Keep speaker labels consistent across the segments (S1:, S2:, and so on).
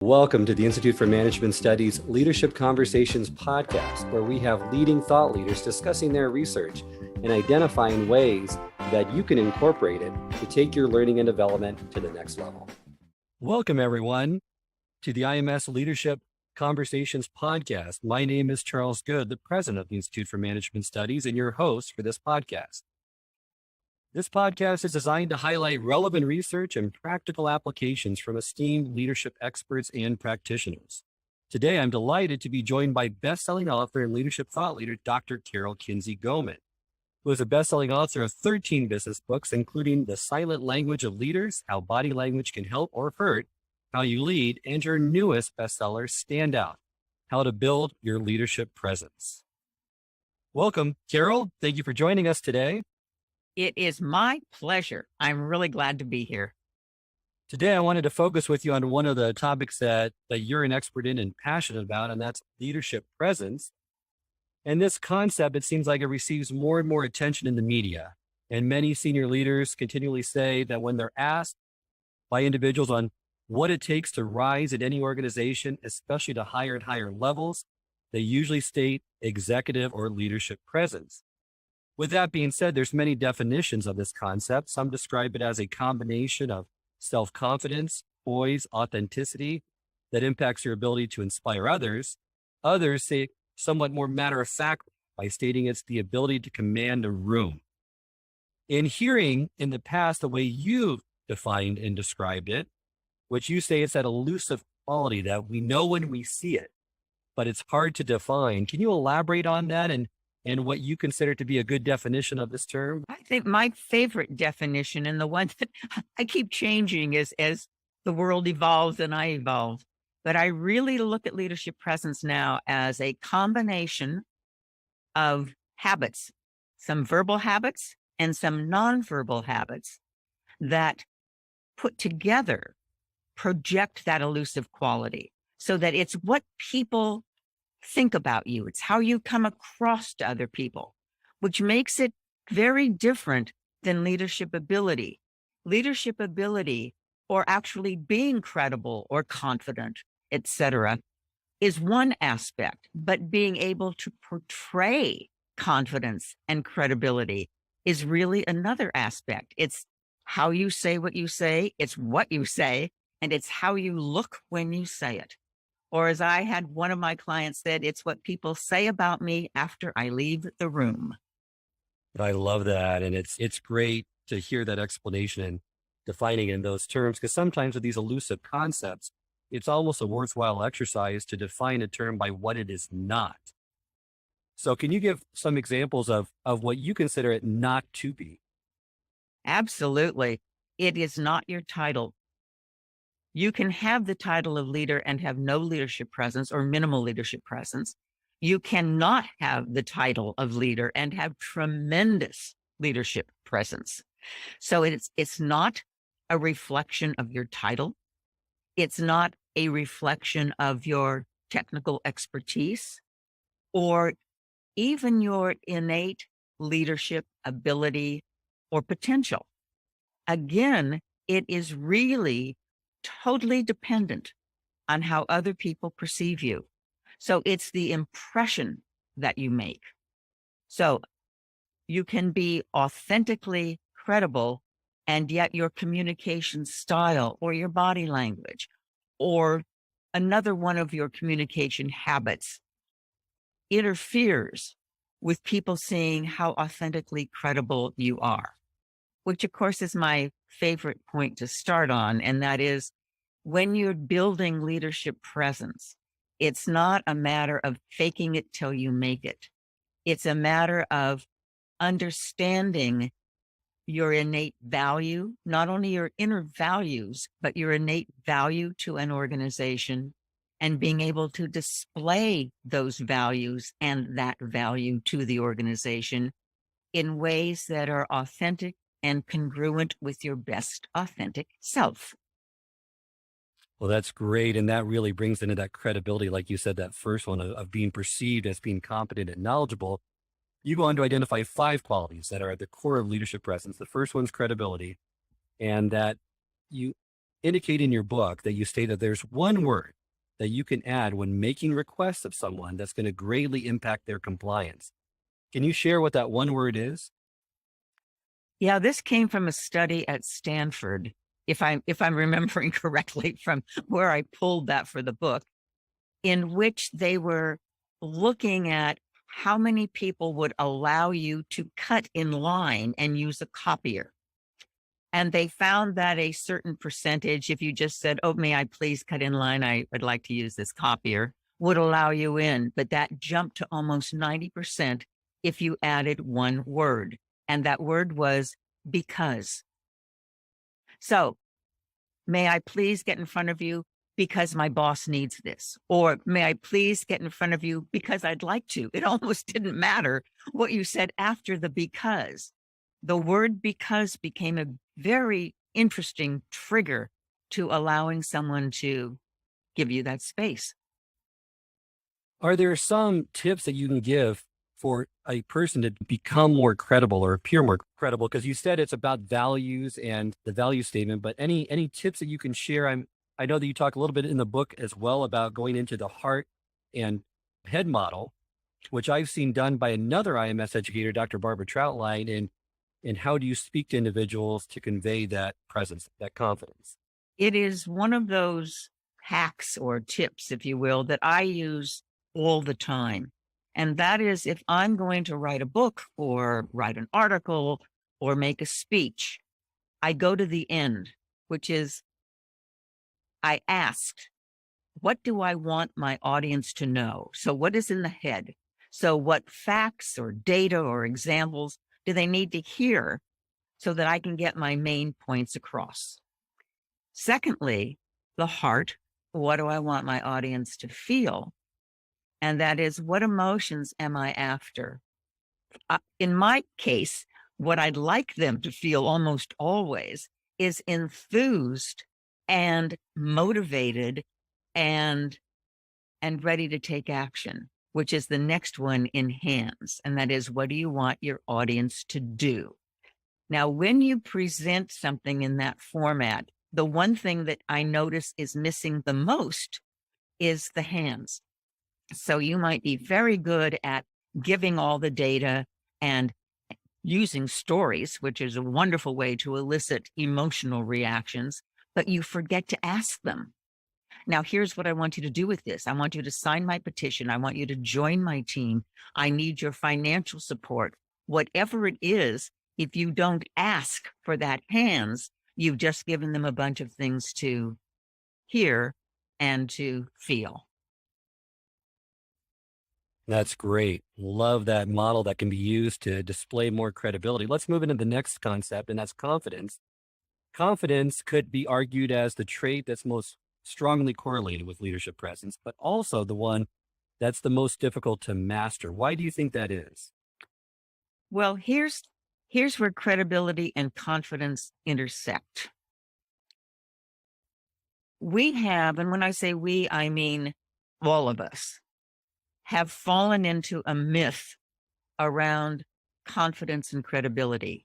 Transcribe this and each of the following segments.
S1: Welcome to the Institute for Management Studies Leadership Conversations podcast, where we have leading thought leaders discussing their research and identifying ways that you can incorporate it to take your learning and development to the next level. Welcome, everyone, to the IMS Leadership Conversations podcast. My name is Charles Good, the president of the Institute for Management Studies and your host for this podcast. This podcast is designed to highlight relevant research and practical applications from esteemed leadership experts and practitioners. Today, I'm delighted to be joined by best-selling author and leadership thought leader, Dr. Carol Kinsey Goman, who is a best-selling author of 13 business books, including The Silent Language of Leaders, How Body Language Can Help or Hurt How You Lead, and your newest bestseller, Stand Out, How to Build Your Leadership Presence. Welcome, Carol. Thank you for joining us today.
S2: It is my pleasure. I'm really glad to be here.
S1: Today, I wanted to focus with you on one of the topics that you're an expert in and passionate about, and that's leadership presence. And this concept, it seems like it receives more and more attention in the media. And many senior leaders continually say that when they're asked by individuals on what it takes to rise at any organization, especially to higher and higher levels, they usually state executive or leadership presence. With that being said, there's many definitions of this concept. Some describe it as a combination of self-confidence, poise, authenticity that impacts your ability to inspire others. Others say somewhat more matter-of-fact by stating it's the ability to command a room. In hearing in the past the way you've defined and described it, which you say it's that elusive quality that we know when we see it, but it's hard to define. Can you elaborate on that and what you consider to be a good definition of this term?
S2: I think my favorite definition, and the one that I keep changing as the world evolves and I evolve, but I really look at leadership presence now as a combination of habits, some verbal habits and some nonverbal habits that put together project that elusive quality so that it's what people think about you. It's how you come across to other people, which makes it very different than leadership ability. Leadership ability, or actually being credible or confident, etc., is one aspect, but being able to portray confidence and credibility is really another aspect. It's how you say what you say, it's what you say, and it's how you look when you say it. Or as I had one of my clients said, it's what people say about me after I leave the room.
S1: I love that. And it's great to hear that explanation and defining it in those terms, because sometimes with these elusive concepts, it's almost a worthwhile exercise to define a term by what it is not. So can you give some examples of what you consider it not to be?
S2: Absolutely. It is not your title. You can have the title of leader and have no leadership presence or minimal leadership presence. You cannot have the title of leader and have tremendous leadership presence. So it's not a reflection of your title. It's not a reflection of your technical expertise or even your innate leadership ability or potential. Again, it is really totally dependent on how other people perceive you. So it's the impression that you make. So you can be authentically credible, and yet your communication style or your body language or another one of your communication habits interferes with people seeing how authentically credible you are, which of course is my favorite point to start on. And that is, when you're building leadership presence, it's not a matter of faking it till you make it. It's a matter of understanding your innate value, not only your inner values, but your innate value to an organization, and being able to display those values and that value to the organization in ways that are authentic and congruent with your best authentic self.
S1: Well, that's great. And that really brings into that credibility, like you said, that first one of being perceived as being competent and knowledgeable. You go on to identify 5 qualities that are at the core of leadership presence. The first one's credibility, and that you indicate in your book that you state that there's one word that you can add when making requests of someone that's going to greatly impact their compliance. Can you share what that one word is?
S2: Yeah, this came from a study at Stanford, if I'm remembering correctly from where I pulled that for the book, in which they were looking at how many people would allow you to cut in line and use a copier. And they found that a certain percentage, if you just said, "Oh, may I please cut in line? I would like to use this copier," would allow you in. But that jumped to almost 90% if you added one word. And that word was because. So, may I please get in front of you because my boss needs this? Or may I please get in front of you because I'd like to? It almost didn't matter what you said after the because. The word because became a very interesting trigger to allowing someone to give you that space.
S1: Are there some tips that you can give for a person to become more credible or appear more credible? Because you said it's about values and the value statement, but any tips that you can share? I know that you talk a little bit in the book as well about going into the heart and head model, which I've seen done by another IMS educator, Dr. Barbara Troutline, and how do you speak to individuals to convey that presence, that confidence?
S2: It is one of those hacks or tips, if you will, that I use all the time. And that is if I'm going to write a book or write an article or make a speech, I go to the end, which is I asked, what do I want my audience to know? So, what is in the head? So, what facts or data or examples do they need to hear so that I can get my main points across? Secondly, the heart. What do I want my audience to feel? And that is, what emotions am I after? In my case, what I'd like them to feel almost always is enthused and motivated and ready to take action, which is the next one in hands. And that is, what do you want your audience to do? Now, when you present something in that format, the one thing that I notice is missing the most is the hands. So you might be very good at giving all the data and using stories, which is a wonderful way to elicit emotional reactions, but you forget to ask them. Now, here's what I want you to do with this. I want you to sign my petition. I want you to join my team. I need your financial support. Whatever it is, if you don't ask for that hands, you've just given them a bunch of things to hear and to feel.
S1: That's great. Love that model that can be used to display more credibility. Let's move into the next concept, and that's confidence. Confidence could be argued as the trait that's most strongly correlated with leadership presence, but also the one that's the most difficult to master. Why do you think that is?
S2: Well, here's where credibility and confidence intersect. We have, and when I say we, I mean all of us, have fallen into a myth around confidence and credibility.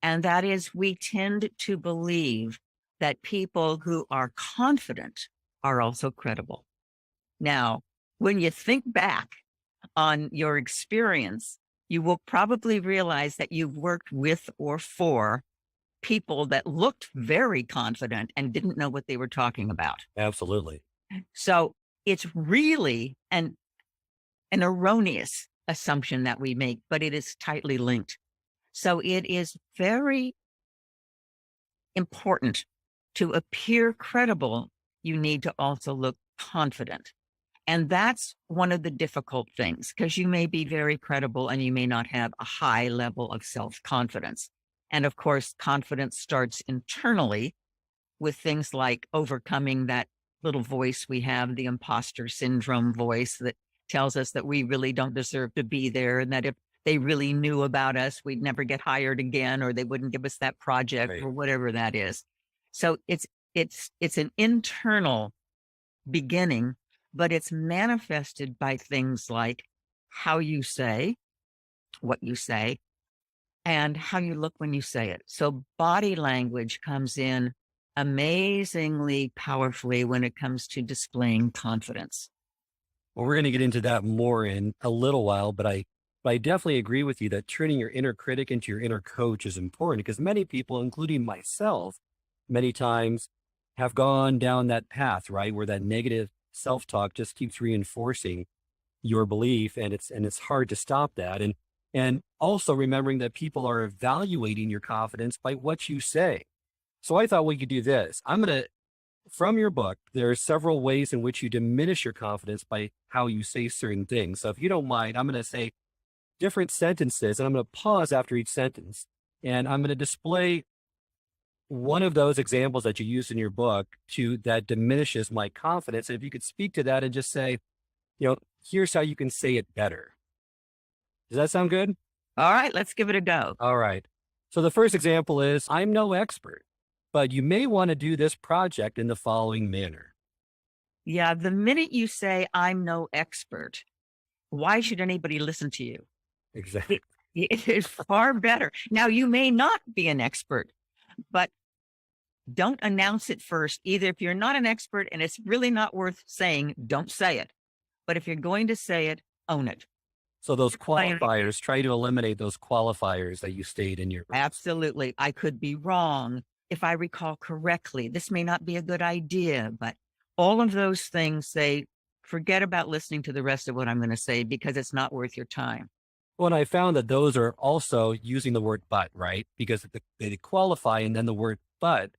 S2: And that is, we tend to believe that people who are confident are also credible. Now, when you think back on your experience, you will probably realize that you've worked with or for people that looked very confident and didn't know what they were talking about.
S1: Absolutely.
S2: So it's really an erroneous assumption that we make, but it is tightly linked. So it is very important to appear credible. You need to also look confident. And that's one of the difficult things, because you may be very credible and you may not have a high level of self-confidence. And of course, confidence starts internally with things like overcoming that little voice we have, the imposter syndrome voice that tells us that we really don't deserve to be there, and that if they really knew about us, we'd never get hired again, or they wouldn't give us that project,
S1: Right.
S2: or whatever that is. So it's an internal beginning, but it's manifested by things like how you say what you say and how you look when you say it. So body language comes in amazingly powerfully when it comes to displaying confidence.
S1: Well, we're going to get into that more in a little while, but I definitely agree with you that turning your inner critic into your inner coach is important because many people, including myself, many times have gone down that path, right? Where that negative self-talk just keeps reinforcing your belief and it's hard to stop that. And also remembering that people are evaluating your confidence by what you say. So I thought we could do this. From your book, there are several ways in which you diminish your confidence by how you say certain things. So if you don't mind, I'm going to say different sentences and I'm going to pause after each sentence. And I'm going to display one of those examples that you used in your book that diminishes my confidence. And if you could speak to that and just say, here's how you can say it better. Does that sound good?
S2: All right, let's give it a go.
S1: All right. So the first example is, I'm no expert, but you may want to do this project in the following manner.
S2: Yeah, the minute you say, I'm no expert, why should anybody listen to you?
S1: Exactly.
S2: It is far better. Now, you may not be an expert, but don't announce it first. Either if you're not an expert and it's really not worth saying, don't say it. But if you're going to say it, own it.
S1: So those qualifiers, try to eliminate those qualifiers that you state in your.
S2: Absolutely. I could be wrong. If I recall correctly, this may not be a good idea, but all of those things say, forget about listening to the rest of what I'm going to say because it's not worth your time.
S1: Well, and I found that those are also using the word but, right? Because they qualify and then the word but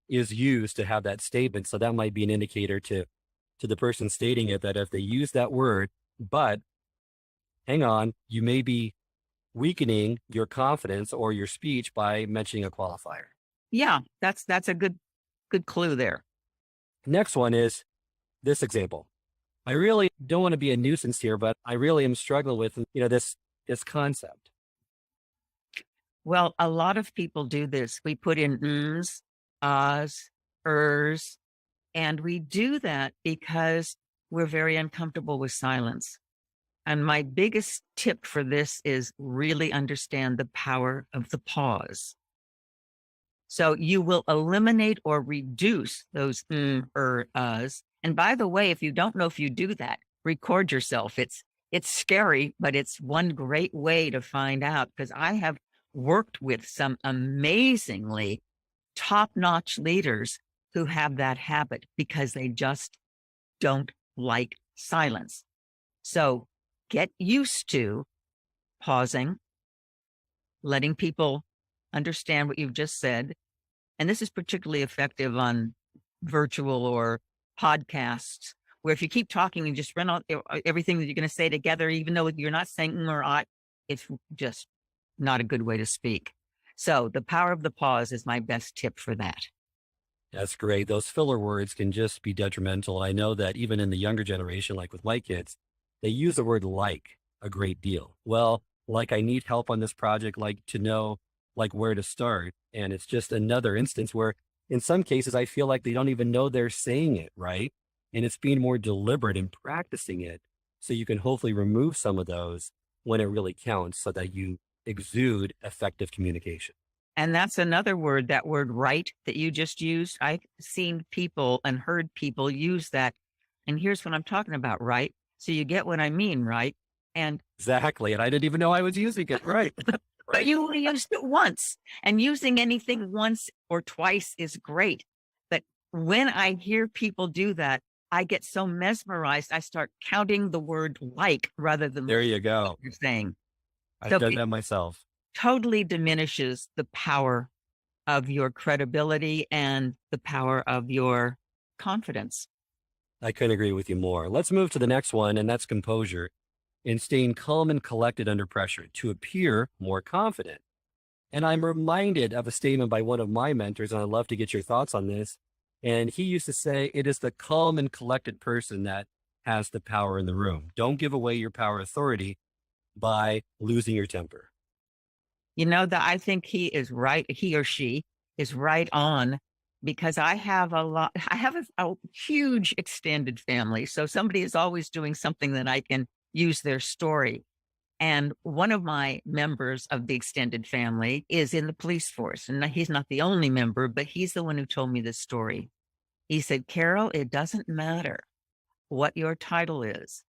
S1: is used to have that statement. So that might be an indicator to the person stating it that if they use that word, but hang on, you may be weakening your confidence or your speech by mentioning a qualifier.
S2: Yeah, that's a good clue there.
S1: Next one is this example. I really don't want to be a nuisance here, but I really am struggling with, this concept.
S2: Well, a lot of people do this. We put in ms, ahs, ers, and we do that because we're very uncomfortable with silence. And my biggest tip for this is really understand the power of the pause. So you will eliminate or reduce those uhs. And by the way, if you don't know if you do that, record yourself. It's scary, but it's one great way to find out because I have worked with some amazingly top-notch leaders who have that habit because they just don't like silence. So get used to pausing, letting people understand what you've just said. And this is particularly effective on virtual or podcasts, where if you keep talking and just run out everything that you're going to say together, even though you're not saying or I, it's just not a good way to speak. So the power of the pause is my best tip for that.
S1: That's great. Those filler words can just be detrimental. I know that even in the younger generation, like with my kids, they use the word like a great deal. Well, like I need help on this project, like to know like where to start. And it's just another instance where in some cases, I feel like they don't even know they're saying it, right? And it's being more deliberate and practicing it. So you can hopefully remove some of those when it really counts so that you exude effective communication.
S2: And that's another word, that word right that you just used. I've seen people and heard people use that. And here's what I'm talking about, right? So you get what I mean, right? And
S1: exactly. And I didn't even know I was using it. Right.
S2: But you only used it once, and using anything once or twice is great. But when I hear people do that, I get so mesmerized. I start counting the word like rather than
S1: there you go.
S2: What you're saying.
S1: I've done that myself.
S2: Totally diminishes the power of your credibility and the power of your confidence.
S1: I couldn't agree with you more. Let's move to the next one, and that's composure. In staying calm and collected under pressure to appear more confident. And I'm reminded of a statement by one of my mentors, and I'd love to get your thoughts on this. And he used to say, it is the calm and collected person that has the power in the room. Don't give away your power authority by losing your temper.
S2: I think he is right. He or she is right on, because I have a huge extended family. So somebody is always doing something that I can use their story. And one of my members of the extended family is in the police force. And he's not the only member, but he's the one who told me this story. He said, Carol, it doesn't matter what your title is.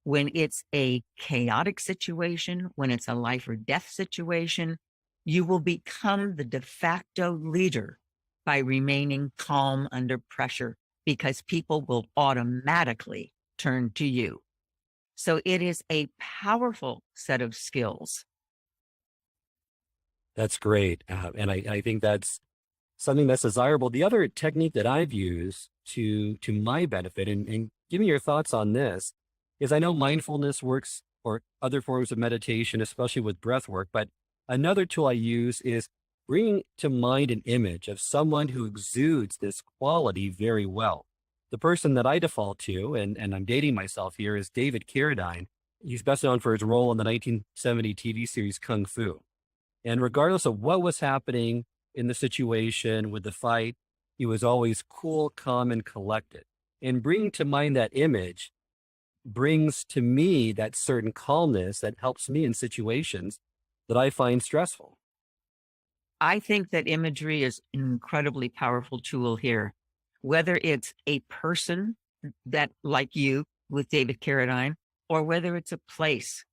S2: When it's a chaotic situation, when it's a life or death situation, you will become the de facto leader by remaining calm under pressure because people will automatically turn to you. So it is a powerful set of skills.
S1: That's great. And I think that's something that's desirable. The other technique that I've used to my benefit, and give me your thoughts on this, is I know mindfulness works or other forms of meditation, especially with breath work, but another tool I use is bringing to mind an image of someone who exudes this quality very well. The person that I default to, and I'm dating myself here, is David Carradine. He's best known for his role in the 1970 TV series Kung Fu. And regardless of what was happening in the situation with the fight, he was always cool, calm, and collected. And bringing to mind that image brings to me that certain calmness that helps me in situations that I find stressful.
S2: I think that imagery is an incredibly powerful tool here, whether it's a person that like you with David Carradine, or whether it's a place.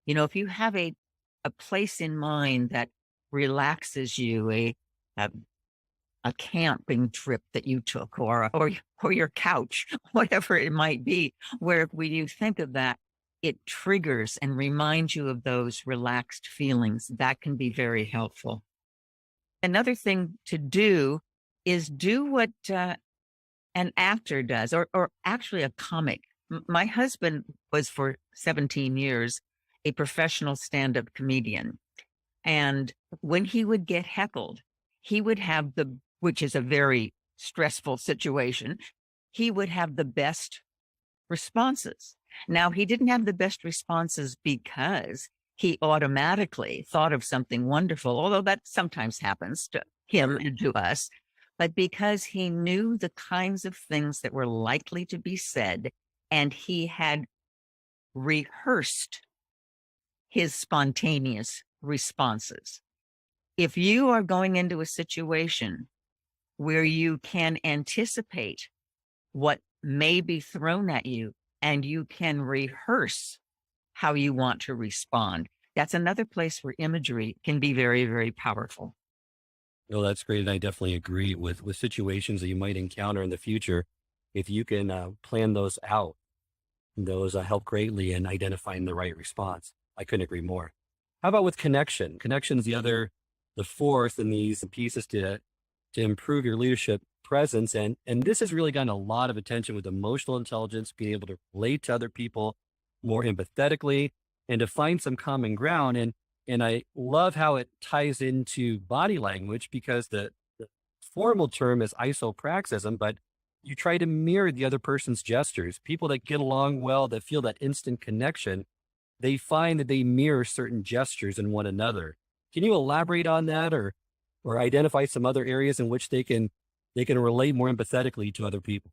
S2: You know, if you have a place in mind that relaxes you, a camping trip that you took, or your couch, whatever it might be, where when you think of that, it triggers and reminds you of those relaxed feelings. That can be very helpful. Another thing to do is do what an actor does, or actually a comic. My husband was for 17 years a professional stand-up comedian. And when he would get heckled, he would have which is a very stressful situation, he would have the best responses. Now, he didn't have the best responses because he automatically thought of something wonderful, although that sometimes happens to him and to us, but because he knew the kinds of things that were likely to be said, and he had rehearsed his spontaneous responses. If you are going into a situation where you can anticipate what may be thrown at you and you can rehearse how you want to respond, that's another place where imagery can be very, very powerful.
S1: No, that's great. And I definitely agree with situations that you might encounter in the future. If you can plan those out, those help greatly in identifying the right response. I couldn't agree more. How about with connection? Connection is the fourth in these pieces to improve your leadership presence. And this has really gotten a lot of attention with emotional intelligence, being able to relate to other people more empathetically and to find some common ground. And I love how it ties into body language, because the formal term is isopraxism, but you try to mirror the other person's gestures. People that get along well, that feel that instant connection, they find that they mirror certain gestures in one another. Can you elaborate on that, or identify some other areas in which they can relate more empathetically to other people?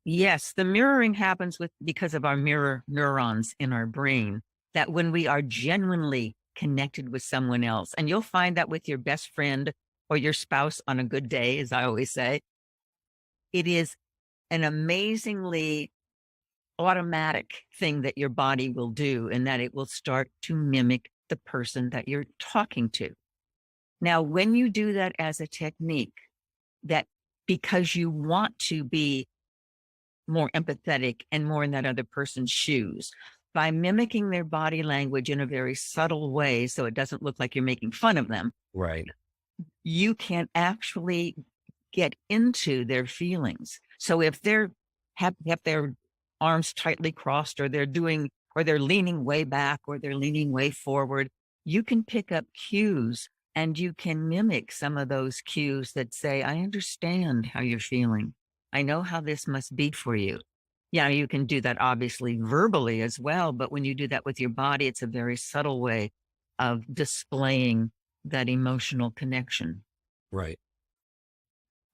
S2: Yes, the mirroring happens because of our mirror neurons in our brain, that when we are genuinely connected with someone else, and you'll find that with your best friend or your spouse on a good day, as I always say, it is an amazingly automatic thing that your body will do, and that it will start to mimic the person that you're talking to. Now, when you do that as a technique, that because you want to be more empathetic and more in that other person's shoes, by mimicking their body language in a very subtle way, so it doesn't look like you're making fun of them,
S1: Right.
S2: you can actually get into their feelings. So if have their arms tightly crossed, or they're leaning way back, or they're leaning way forward, you can pick up cues, and you can mimic some of those cues that say, I understand how you're feeling. I know how this must be for you. Yeah, you can do that obviously verbally as well, but when you do that with your body, it's a very subtle way of displaying that emotional connection.
S1: Right.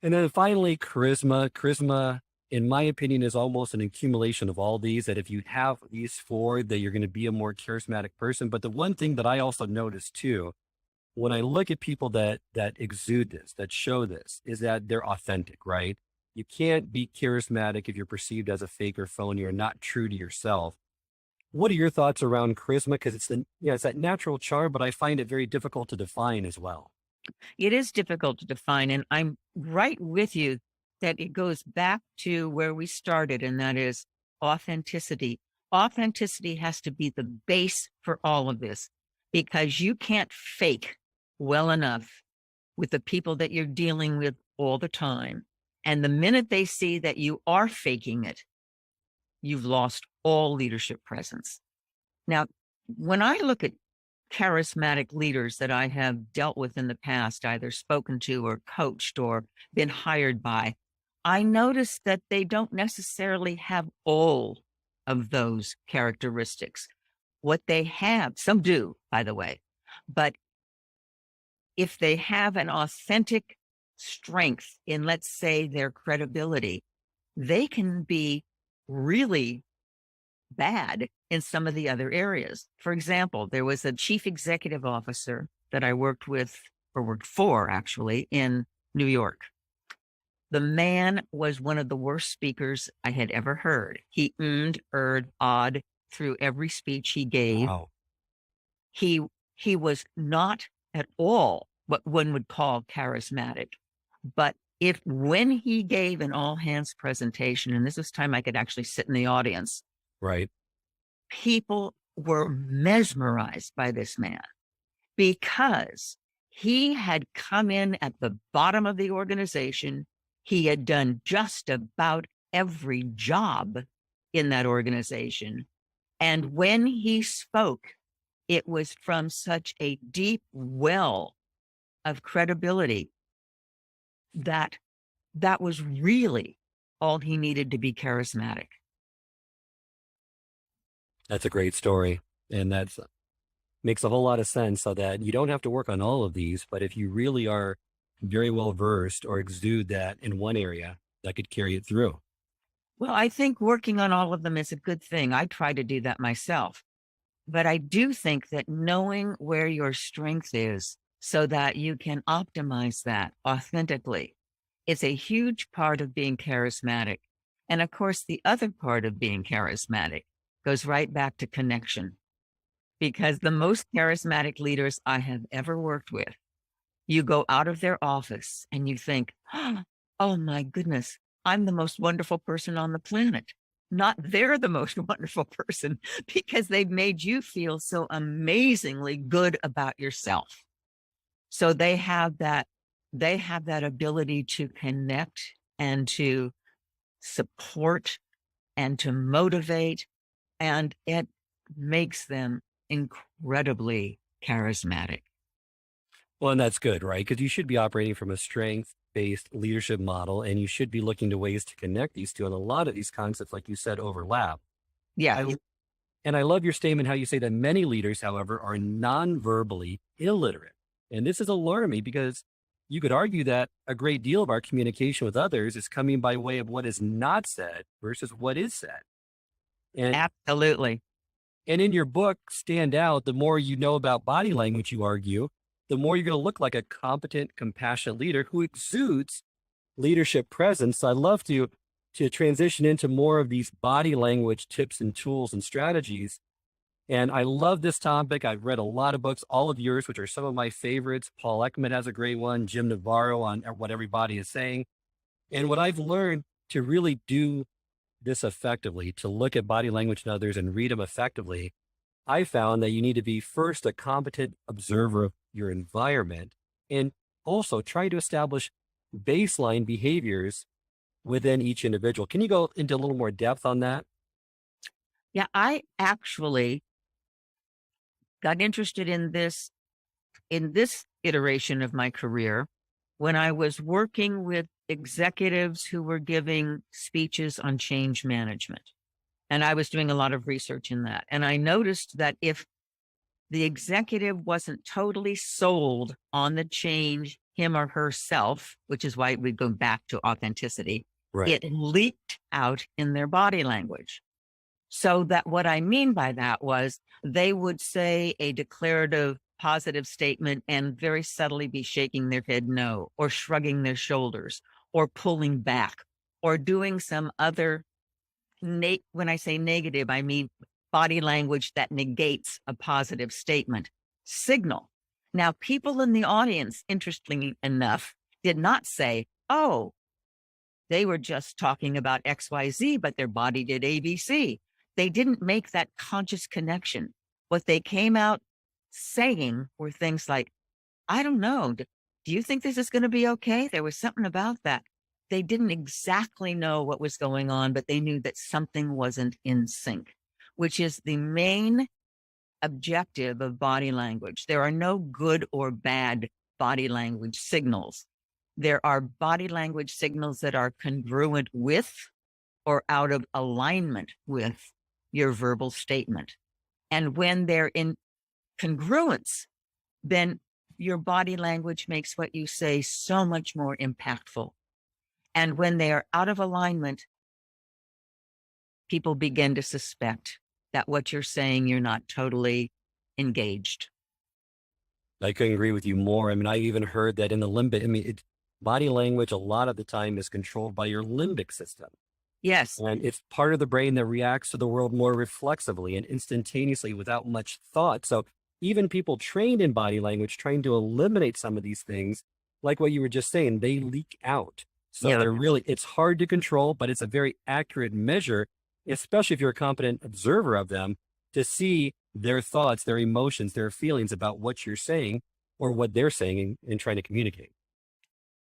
S1: And then finally, charisma. Charisma in my opinion, is almost an accumulation of all these, that if you have these four, that you're going to be a more charismatic person. But the one thing that I also notice too, when I look at people that exude this, that show this, is that they're authentic, right? You can't be charismatic if you're perceived as a fake or phony or not true to yourself. What are your thoughts around charisma? Because it's that natural charm, but I find it very difficult to define as well.
S2: It is difficult to define, and I'm right with you that it goes back to where we started, and that is authenticity. Authenticity has to be the base for all of this because you can't fake well enough with the people that you're dealing with all the time. And the minute they see that you are faking it, you've lost all leadership presence. Now, when I look at charismatic leaders that I have dealt with in the past, either spoken to or coached or been hired by, I notice that they don't necessarily have all of those characteristics. What they have, some do, by the way, but if they have an authentic strength in, let's say, their credibility, they can be really bad in some of the other areas. For example, there was a chief executive officer that I worked with, or worked for actually, in New York. The man was one of the worst speakers I had ever heard. He odd through every speech he gave.
S1: Wow.
S2: He was not at all what one would call charismatic. But when he gave an all hands presentation, and this was time I could actually sit in the audience,
S1: Right.
S2: people were mesmerized by this man because he had come in at the bottom of the organization. He had done just about every job in that organization. And when he spoke, it was from such a deep well of credibility that was really all he needed to be charismatic.
S1: That's a great story. And that makes a whole lot of sense, so that you don't have to work on all of these, but if you really are very well versed or exude that in one area, that could carry it through.
S2: Well, I think working on all of them is a good thing. I try to do that myself. But I do think that knowing where your strength is so that you can optimize that authentically is a huge part of being charismatic. And of course, the other part of being charismatic goes right back to connection. Because the most charismatic leaders I have ever worked with, you go out of their office and you think, oh my goodness, I'm the most wonderful person on the planet. Not they're the most wonderful person, because they've made you feel so amazingly good about yourself. So they have that ability to connect and to support and to motivate, and it makes them incredibly charismatic.
S1: Well, and that's good, right? Because you should be operating from a strength-based leadership model, and you should be looking to ways to connect these two. And a lot of these concepts, like you said, overlap.
S2: Yeah.
S1: And I love your statement, how you say that many leaders, however, are non-verbally illiterate. And this is alarming, because you could argue that a great deal of our communication with others is coming by way of what is not said versus what is said. And
S2: Absolutely.
S1: And in your book, Stand Out, the more you know about body language, you argue, the more you're going to look like a competent, compassionate leader who exudes leadership presence. So I'd love to transition into more of these body language tips and tools and strategies. And I love this topic. I've read a lot of books, all of yours, which are some of my favorites. Paul Ekman has a great one, Jim Navarro on What Everybody is Saying. And what I've learned to really do this effectively, to look at body language in others and read them effectively, I found that you need to be first a competent observer of your environment, and also try to establish baseline behaviors within each individual. Can you go into a little more depth on that?
S2: Yeah, I actually got interested in this iteration of my career when I was working with executives who were giving speeches on change management. And I was doing a lot of research in that. And I noticed that if the executive wasn't totally sold on the change, him or herself, which is why we go back to authenticity,
S1: Right.
S2: It leaked out in their body language. So that what I mean by that was they would say a declarative positive statement and very subtly be shaking their head no, or shrugging their shoulders, or pulling back, or doing some other, when I say negative, I mean body language that negates a positive statement, signal. Now, people in the audience, interestingly enough, did not say, oh, they were just talking about XYZ, but their body did ABC. They didn't make that conscious connection. What they came out saying were things like, I don't know. Do you think this is going to be okay? There was something about that. They didn't exactly know what was going on, but they knew that something wasn't in sync, which is the main objective of body language. There are no good or bad body language signals. There are body language signals that are congruent with or out of alignment with your verbal statement. And when they're in congruence, then your body language makes what you say so much more impactful. And when they are out of alignment, people begin to suspect that what you're saying, you're not totally engaged.
S1: I couldn't agree with you more. I mean, I even heard that in the limbic, body language a lot of the time is controlled by your limbic system.
S2: Yes.
S1: And it's part of the brain that reacts to the world more reflexively and instantaneously without much thought. So even people trained in body language trying to eliminate some of these things, like what you were just saying, they leak out. So
S2: Yeah.
S1: they're really, it's hard to control, but it's a very accurate measure, especially if you're a competent observer of them, to see their thoughts, their emotions, their feelings about what you're saying or what they're saying and trying to communicate.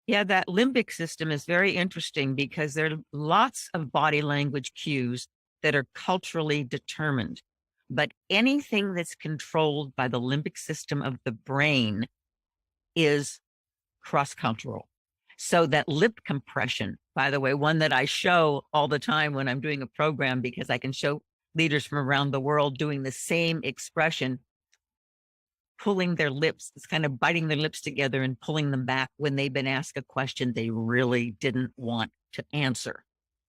S2: Yeah, that limbic system is very interesting because there are lots of body language cues that are culturally determined. But anything that's controlled by the limbic system of the brain is cross-cultural. So that lip compression, by the way, one that I show all the time when I'm doing a program, because I can show leaders from around the world doing the same expression, pulling their lips, it's kind of biting their lips together and pulling them back when they've been asked a question they really didn't want to answer.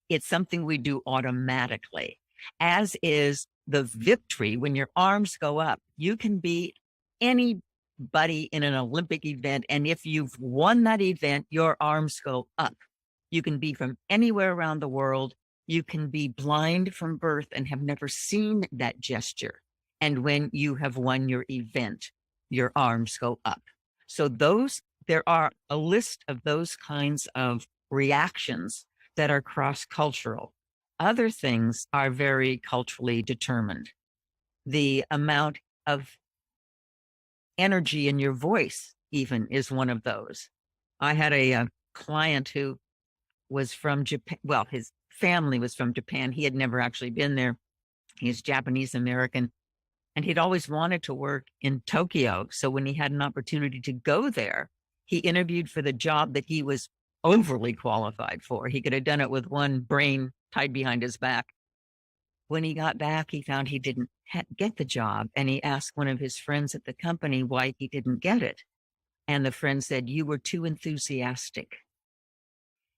S2: It's something we do automatically, as is the victory. When your arms go up, you can be anybody in an Olympic event. And if you've won that event, your arms go up. You can be from anywhere around the world. You can be blind from birth and have never seen that gesture. And when you have won your event, your arms go up. So there are a list of those kinds of reactions that are cross-cultural. Other things are very culturally determined. The amount of energy in your voice even is one of those. I had a client who was from Japan. Well, his family was from Japan. He had never actually been there. He's Japanese American, and he'd always wanted to work in Tokyo. So when he had an opportunity to go there, he interviewed for the job that he was overly qualified for. He could have done it with one brain tied behind his back. When he got back, he found he didn't get the job. And he asked one of his friends at the company why he didn't get it. And the friend said, "You were too enthusiastic."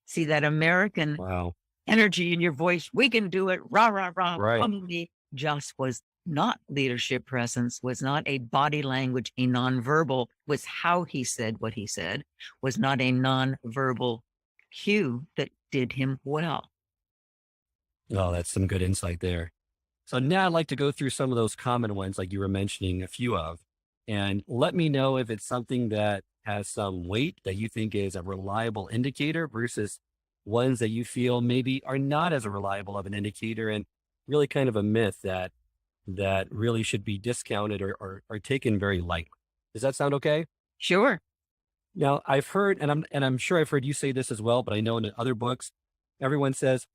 S2: See, that American
S1: Wow.
S2: energy in your voice, we can do it, rah, rah, rah,
S1: Right.
S2: just was not leadership presence, was not a body language, a nonverbal, was how he said what he said, was not a nonverbal cue that did him well.
S1: Oh, that's some good insight there. So now I'd like to go through some of those common ones, like you were mentioning a few of, and let me know if it's something that has some weight that you think is a reliable indicator versus ones that you feel maybe are not as a reliable of an indicator and really kind of a myth that really should be discounted or taken very lightly. Does that sound okay?
S2: Sure.
S1: Now I've heard, and I'm sure I've heard you say this as well, but I know in other books, everyone says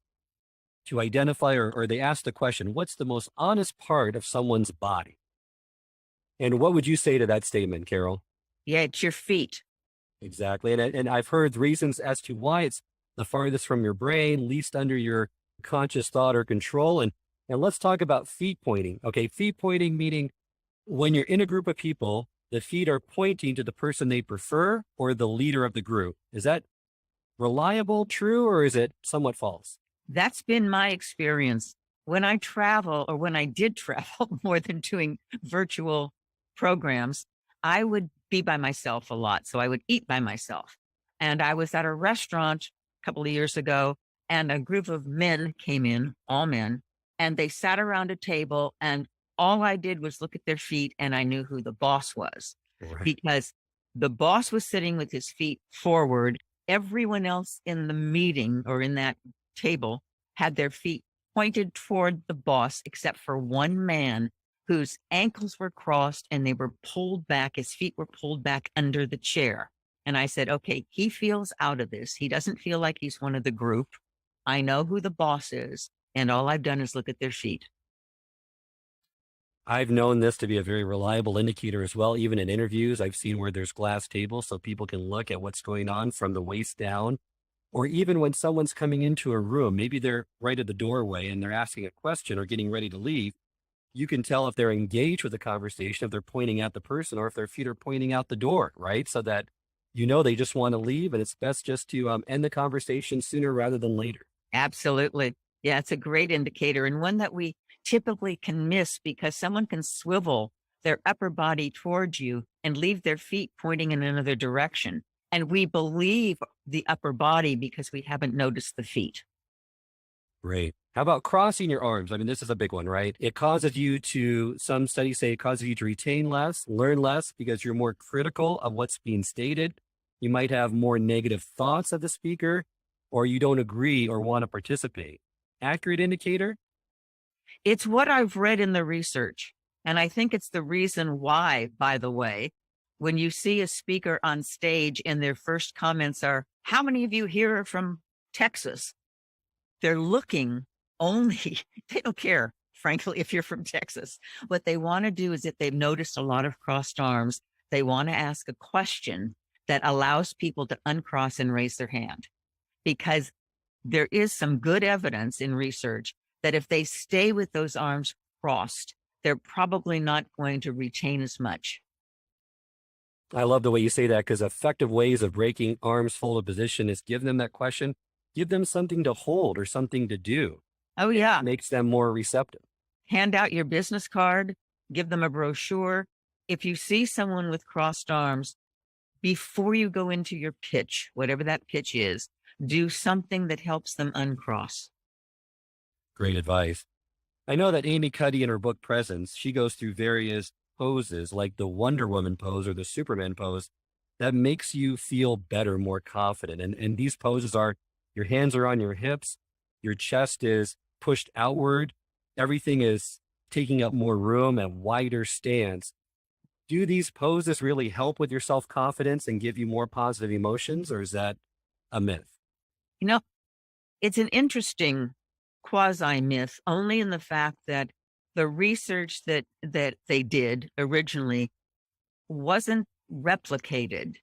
S1: to identify or they ask the question, what's the most honest part of someone's body? And what would you say to that statement, Carol?
S2: Yeah, it's your feet.
S1: Exactly. And I've heard reasons as to why it's the farthest from your brain, least under your conscious thought or control. And let's talk about feet pointing. Okay. Feet pointing meaning when you're in a group of people, the feet are pointing to the person they prefer or the leader of the group. Is that reliable, true, or is it somewhat false?
S2: That's been my experience. When I travel, or when I did travel more than doing virtual programs, I would be by myself a lot. So I would eat by myself. And I was at a restaurant a couple of years ago, and a group of men came in, all men, and they sat around a table. And all I did was look at their feet, and I knew who the boss was
S1: Right.
S2: because the boss was sitting with his feet forward. Everyone else in the meeting or in that table had their feet pointed toward the boss, except for one man whose ankles were crossed and they were pulled back. His feet were pulled back under the chair. And I said, okay, he feels out of this. He doesn't feel like he's one of the group. I know who the boss is. And all I've done is look at their feet.
S1: I've known this to be a very reliable indicator as well. Even in interviews, I've seen where there's glass tables so people can look at what's going on from the waist down. Or even when someone's coming into a room, maybe they're right at the doorway and they're asking a question or getting ready to leave. You can tell if they're engaged with the conversation, if they're pointing at the person or if their feet are pointing out the door, right? So that they just want to leave, and it's best just to end the conversation sooner rather than later.
S2: Absolutely. Yeah, it's a great indicator, and one that we typically can miss because someone can swivel their upper body towards you and leave their feet pointing in another direction. And we believe the upper body because we haven't noticed the feet.
S1: Great. How about crossing your arms? I mean, this is a big one, right? It causes you to, some studies say it causes you to retain less, learn less because you're more critical of what's being stated. You might have more negative thoughts of the speaker, or you don't agree or want to participate. Accurate indicator?
S2: It's what I've read in the research. And I think it's the reason why, by the way, when you see a speaker on stage and their first comments are, how many of you here are from Texas? They're looking only, they don't care, frankly, if you're from Texas. What they want to do is, if they've noticed a lot of crossed arms, they want to ask a question that allows people to uncross and raise their hand. Because there is some good evidence in research that if they stay with those arms crossed, they're probably not going to retain as much.
S1: I love the way you say that, because effective ways of breaking arms folded position is give them that question, give them something to hold or something to do.
S2: Oh, yeah.
S1: Makes them more receptive.
S2: Hand out your business card, give them a brochure. If you see someone with crossed arms, before you go into your pitch, whatever that pitch is, do something that helps them uncross.
S1: Great advice. I know that Amy Cuddy in her book Presence, she goes through various poses like the Wonder Woman pose or the Superman pose that makes you feel better, more confident. And these poses are, your hands are on your hips, your chest is pushed outward, everything is taking up more room and wider stance. Do these poses really help with your self-confidence and give you more positive emotions, or is that a myth?
S2: You know, it's an interesting quasi myth, only in the fact that the research that they did originally wasn't replicated.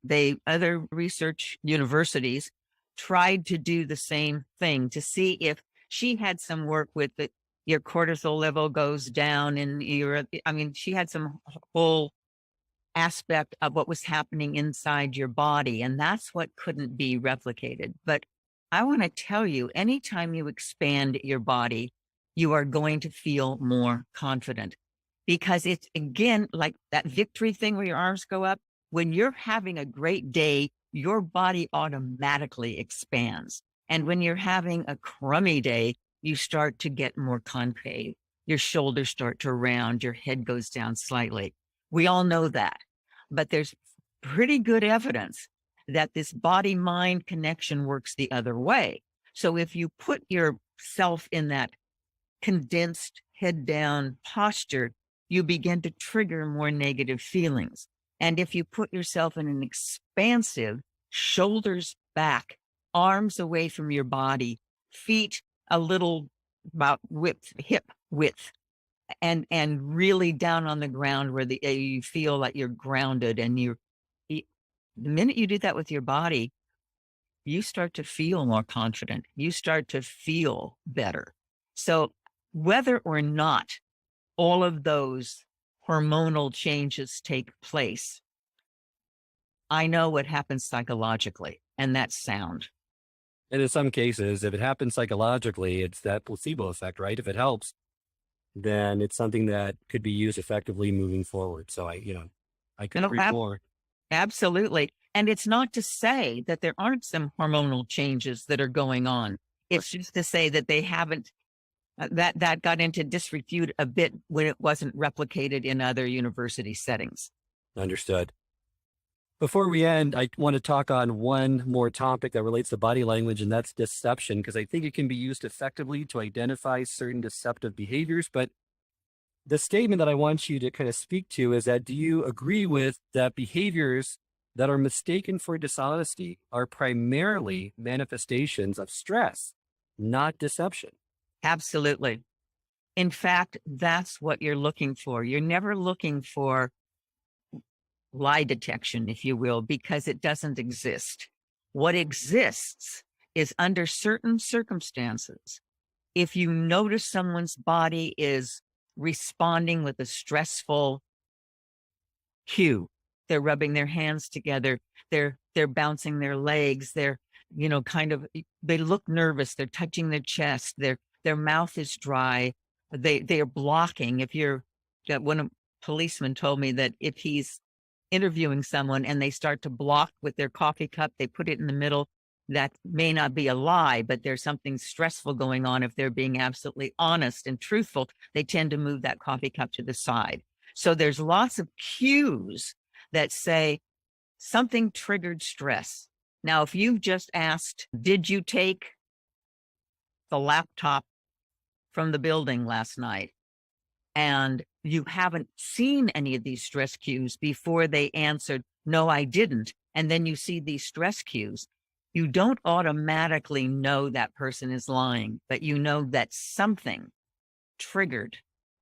S2: Other research universities tried to do the same thing to see if she had some work with it. Your cortisol level goes down, and she had some whole aspect of what was happening inside your body. And that's what couldn't be replicated. But I want to tell you, anytime you expand your body, you are going to feel more confident, because it's, again, like that victory thing where your arms go up. When you're having a great day, your body automatically expands. And when you're having a crummy day, you start to get more concave. Your shoulders start to round, your head goes down slightly. We all know that, but there's pretty good evidence that this body-mind connection works the other way. So if you put yourself in that condensed head down posture, you begin to trigger more negative feelings. And if you put yourself in an expansive, shoulders back, arms away from your body, feet a little about hip width, and really down on the ground where you feel like you're grounded, and the minute you do that with your body, you start to feel more confident. You start to feel better. So whether or not all of those hormonal changes take place, I know what happens psychologically, and that's sound.
S1: And in some cases, if it happens psychologically, it's that placebo effect, right? If it helps, then it's something that could be used effectively moving forward. So I could
S2: You know,
S1: agree more.
S2: absolutely. And it's not to say that there aren't some hormonal changes that are going on. It's just to say that they haven't, that got into disrepute a bit when it wasn't replicated in other university settings.
S1: Understood. Before we end, I want to talk on one more topic that relates to body language, and that's deception, because I think it can be used effectively to identify certain deceptive behaviors. But the statement that I want you to kind of speak to is that, do you agree with that behaviors that are mistaken for dishonesty are primarily manifestations of stress, not deception?
S2: Absolutely. In fact, that's what you're looking for. You're never looking for lie detection, if you will, because it doesn't exist. What exists is under certain circumstances. If you notice someone's body is responding with a stressful cue, they're rubbing their hands together, they're bouncing their legs, they're, kind of, they look nervous, they're touching their chest, their mouth is dry, they are blocking. If you're one of policeman told me that if he's interviewing someone and they start to block with their coffee cup, they put it in the middle. That may not be a lie, but there's something stressful going on. If they're being absolutely honest and truthful, they tend to move that coffee cup to the side. So there's lots of cues that say something triggered stress. Now, if you've just asked, did you take the laptop from the building last night? And you haven't seen any of these stress cues before they answered, no, I didn't. And then you see these stress cues. You don't automatically know that person is lying, but you know that something triggered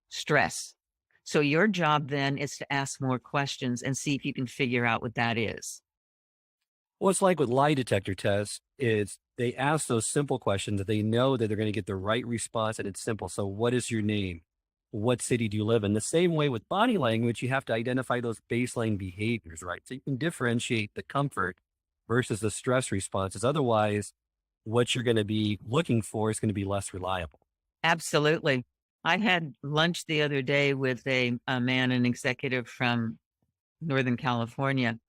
S2: stress. So your job then is to ask more questions and see if you can figure out what that is.
S1: Well, it's like with lie detector tests, is they ask those simple questions that they know that they're going to get the right response, and it's simple. So what is your name? What city do you live in? The same way with body language, you have to identify those baseline behaviors, right? So you can differentiate the comfort versus the stress responses. Otherwise, what you're going to be looking for is going to be less reliable.
S2: Absolutely. I had lunch the other day with a man, an executive from Northern California,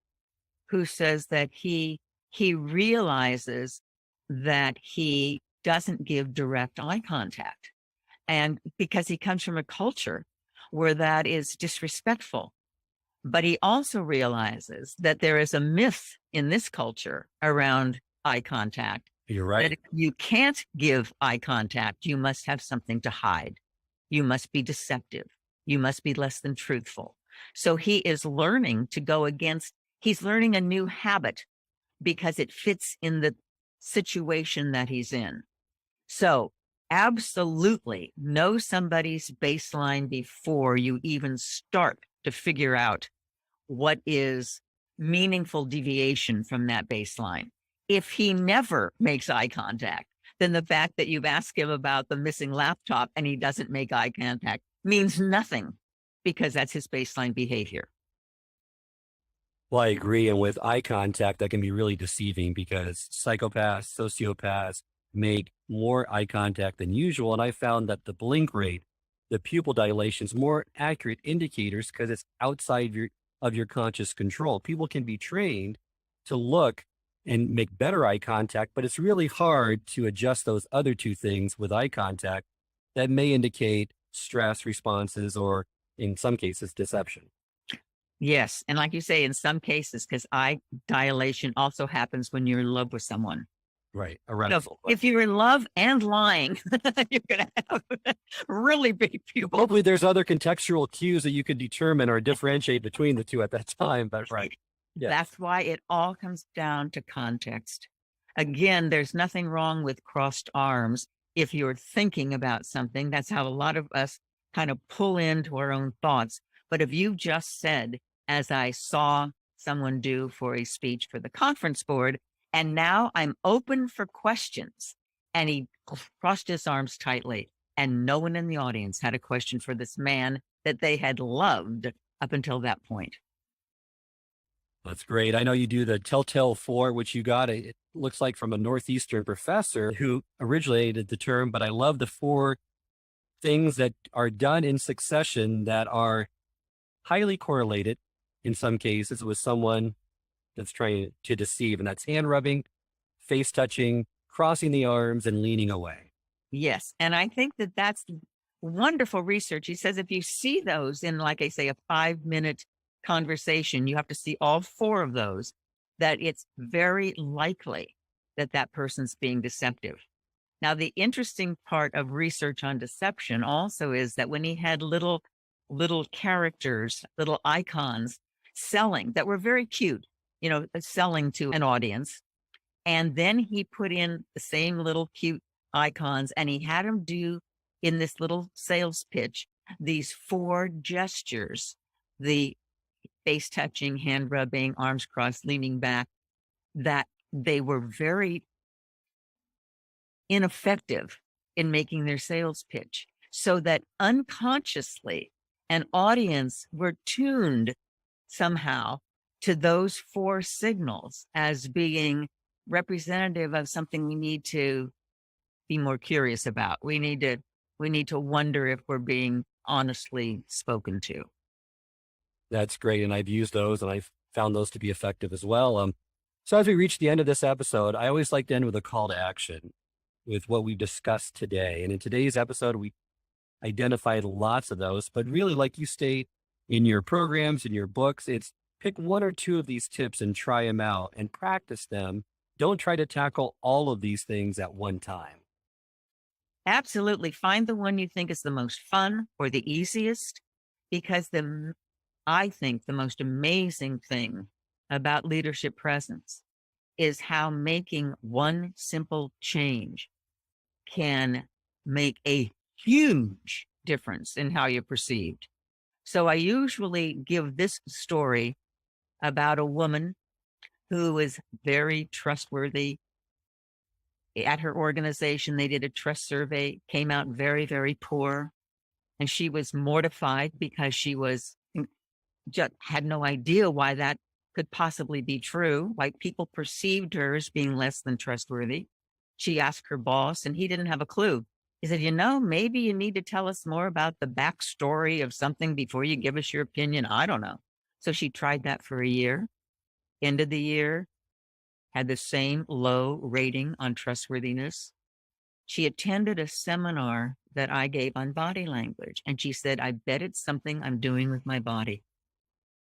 S2: who says that he realizes that he doesn't give direct eye contact. And because he comes from a culture where that is disrespectful. But he also realizes that there is a myth in this culture around eye contact.
S1: You're
S2: That
S1: right.
S2: if you can't give eye contact, you must have something to hide. You must be deceptive. You must be less than truthful. So he is learning to go against, he's learning a new habit because it fits in the situation that he's in. So absolutely know somebody's baseline before you even start to figure out what is meaningful deviation from that baseline. If he never makes eye contact, then the fact that you've asked him about the missing laptop and he doesn't make eye contact means nothing, because that's his baseline behavior.
S1: Well, I agree. And with eye contact, that can be really deceiving because psychopaths, sociopaths make more eye contact than usual. And I found that the blink rate, the pupil dilation is more accurate indicators because it's outside of your conscious control. People can be trained to look and make better eye contact, but it's really hard to adjust those other two things with eye contact that may indicate stress responses or in some cases deception.
S2: Yes. And like you say, in some cases, because eye dilation also happens when you're in love with someone.
S1: Right.
S2: So
S1: Arousal.
S2: if you're in love and lying, you're going to have really big pupils.
S1: Hopefully there's other contextual cues that you could determine or differentiate between the two at that time. But right. Yeah.
S2: That's why it all comes down to context. Again, there's nothing wrong with crossed arms. If you're thinking about something, that's how a lot of us kind of pull into our own thoughts. But if you just said, as I saw someone do for a speech for the conference board, and now I'm open for questions, and he crossed his arms tightly, and no one in the audience had a question for this man that they had loved up until that point.
S1: That's great. I know you do the Telltale Four, which you got, it looks like from a Northeastern professor who originated the term, but I love the four things that are done in succession that are highly correlated in some cases with someone that's trying to deceive. And that's hand rubbing, face touching, crossing the arms, and leaning away.
S2: Yes. And I think that that's wonderful research. He says if you see those in, like I say, a 5-minute conversation, you have to see all four of those, that it's very likely that that person's being deceptive. Now, the interesting part of research on deception also is that when he had little characters, little icons selling that were very cute, selling to an audience, and then he put in the same little cute icons and he had them do in this little sales pitch these four gestures, the face touching, hand rubbing, arms crossed, leaning back, that they were very ineffective in making their sales pitch, so that unconsciously an audience were tuned somehow to those four signals as being representative of something we need to be more curious about. We need to wonder if we're being honestly spoken to.
S1: That's great. And I've used those and I've found those to be effective as well. So as we reach the end of this episode, I always like to end with a call to action with what we've discussed today. And in today's episode, we identified lots of those, but really, like you state in your programs, in your books, it's pick one or two of these tips and try them out and practice them. Don't try to tackle all of these things at one time.
S2: Absolutely. Find the one you think is the most fun or the easiest, because I think the most amazing thing about leadership presence is how making one simple change can make a huge difference in how you're perceived. So I usually give this story about a woman who is very trustworthy. At her organization, they did a trust survey, came out very, very poor. And she was mortified because she just had no idea why that could possibly be true, why people perceived her as being less than trustworthy. She asked her boss, and he didn't have a clue. He said, maybe you need to tell us more about the backstory of something before you give us your opinion. I don't know. So she tried that for a year. End of the year, had the same low rating on trustworthiness. She attended a seminar that I gave on body language, and she said, I bet it's something I'm doing with my body.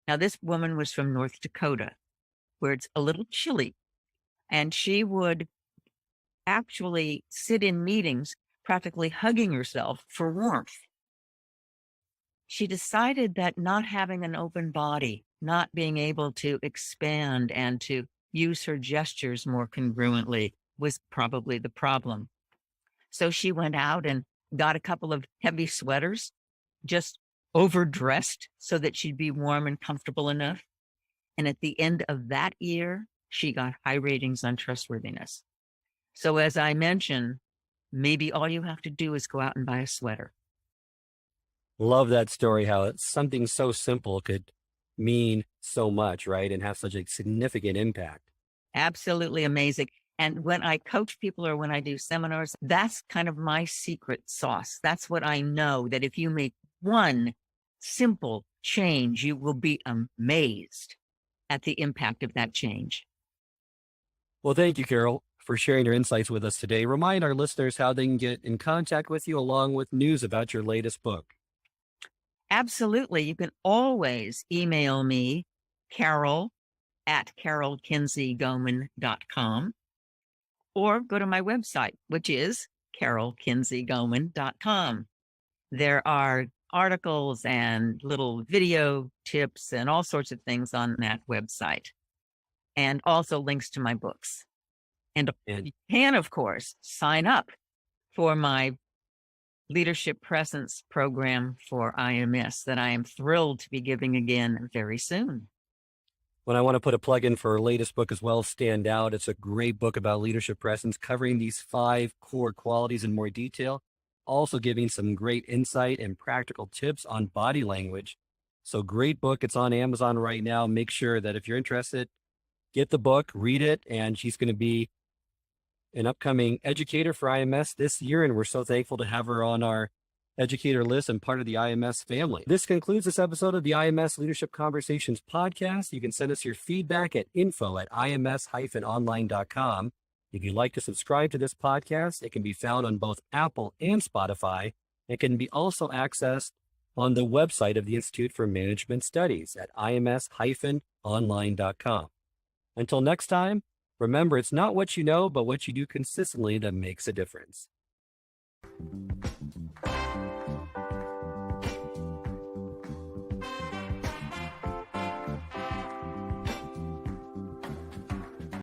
S2: Now, this woman was from North Dakota, where it's a little chilly, and she would actually sit in meetings practically hugging herself for warmth. She decided that not having an open body, not being able to expand and to use her gestures more congruently was probably the problem. So she went out and got a couple of heavy sweaters, just overdressed so that she'd be warm and comfortable enough. And at the end of that year, she got high ratings on trustworthiness. So as I mentioned, maybe all you have to do is go out and buy a sweater.
S1: Love that story, how it's something so simple could mean so much, right? And have such a significant impact.
S2: Absolutely amazing. And when I coach people or when I do seminars, that's kind of my secret sauce. That's what I know, that if you make one simple change, you will be amazed at the impact of that change.
S1: Well, thank you, Carol, for sharing your insights with us today. Remind our listeners how they can get in contact with you along with news about your latest book.
S2: Absolutely. You can always email me, Carol at carolkinseygoman.com, or go to my website, which is carolkinseygoman.com. There are articles and little video tips and all sorts of things on that website, and also links to my books. And you can, of course, sign up for my Leadership Presence program for IMS that I am thrilled to be giving again very soon.
S1: When I want to put a plug in for our latest book as well, Stand Out. It's a great book about leadership presence, covering these 5 core qualities in more detail, also giving some great insight and practical tips on body language So great book. It's on Amazon right now. Make sure that if you're interested, get the book, read it. And she's going to be an upcoming educator for IMS this year. And we're so thankful to have her on our educator list and part of the IMS family. This concludes this episode of the IMS Leadership Conversations podcast. You can send us your feedback at info@ims-online.com. If you'd like to subscribe to this podcast, it can be found on both Apple and Spotify. It can be also accessed on the website of the Institute for Management Studies at ims-online.com. Until next time, remember, it's not what you know, but what you do consistently that makes a difference.